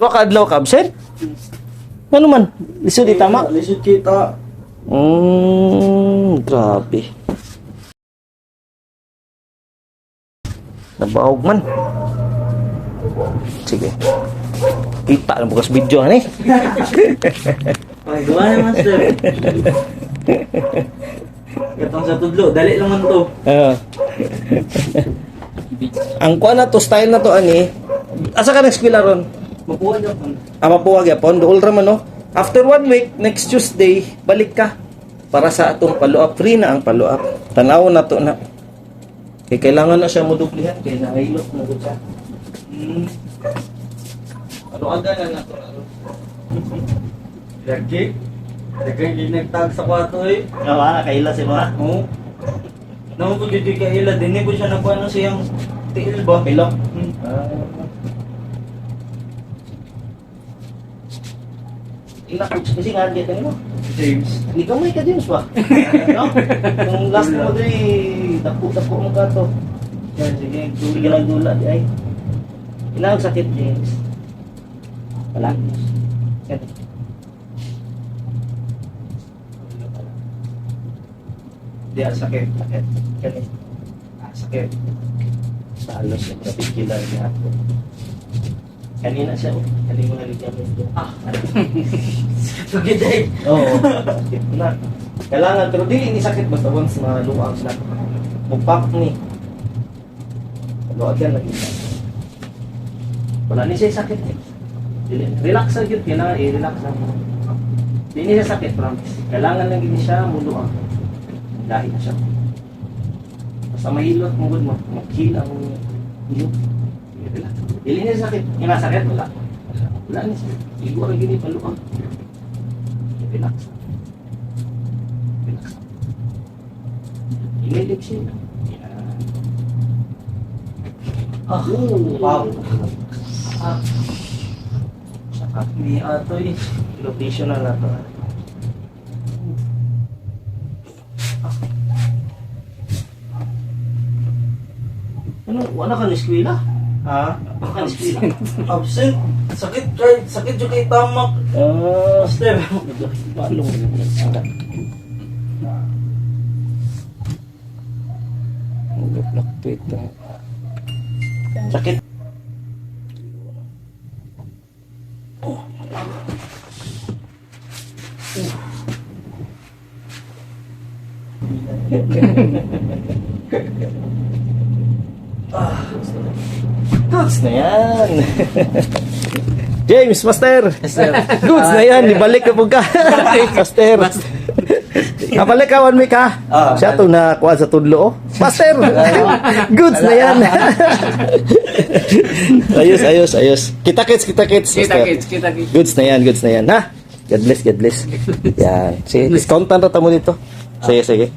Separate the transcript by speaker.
Speaker 1: Baka adlaw ka absent? Ano man? Lisod di tama?
Speaker 2: Lisod kita.
Speaker 1: Grabe. Nabaog man. Sige. Kita lang bukas video ni.
Speaker 2: Ay, gawa na, master. Katong sa tudlo, dali lang man to.
Speaker 1: Ang kuha na to, style na to ani. Asa ka nag-eskwela ron?
Speaker 2: Mapuha na po.
Speaker 1: Mapuwag yapon, dool ra man no. After 1 week, next Tuesday, balik ka para sa atong follow-up. Free na ang follow-up. Tanaw na to na. Kaya kailangan na siya moduplihan. Kaya nahilot na to siya. Ano aga na to?
Speaker 2: Lagi. Dagang ginagtag sa kwarto eh.
Speaker 1: Gawa na, kaila si mga.
Speaker 2: Oo. Naman ko dito kaila, din ko siya nakuha na siyang tiil ba?
Speaker 1: Pilok. Ila ko kasi nga dito mo.
Speaker 2: James.
Speaker 1: Hindi ka may ka James ba? No? Yung last mo dre, dako mo ka to. Yan, sige, sige lang dula di ay. Ilang sakit James. Wala. Yan.
Speaker 2: Di sakit.
Speaker 1: Sakit. Kani. Sakit. Halos yung kapigila niya ako. Kanina siya, kanina mo naligyan mo.
Speaker 2: Sakit eh.
Speaker 1: Oo. Sakit na. Kailangan, pero di ini sakit basta once na luwag na. Mugpak ni. Luwag yan lagi. Wala ni siya sakit eh. Relax lang yun, kailangan i-relax lang. Di ni siya sakit, promise. Kailangan lang yun siya muluwag. Dahil na siya. Basta mahilot mo good mo. Maghila mo hilot. Relax. Dili niya sakit. Yung nasakit, wala. Wala niya sakit. Siguro gini paluwag. Relax. Relax. Inilig siya. Yan. Wow.
Speaker 2: Sakit ni ato eh.
Speaker 1: Rotational na to. Ano? Wala ka na eskwela?
Speaker 2: Ha?
Speaker 1: Wala ka na eskwela?
Speaker 2: Absent. Sakit kay sakit yung kay tamak. Master.
Speaker 1: Balong. Nag-fluctuate na. Sakit. Goods na yan. James, Master. Goods na yan. Ibalik ka po ka. Master. Kabalik ka 1 week ha. Siya to na kuha sa tudlo. Oh. Master. Goods na yan. Ayos. Kita-kits. Goods na yan, ha? God bless. Yan. Sige, discountan na tamo dito. Sige.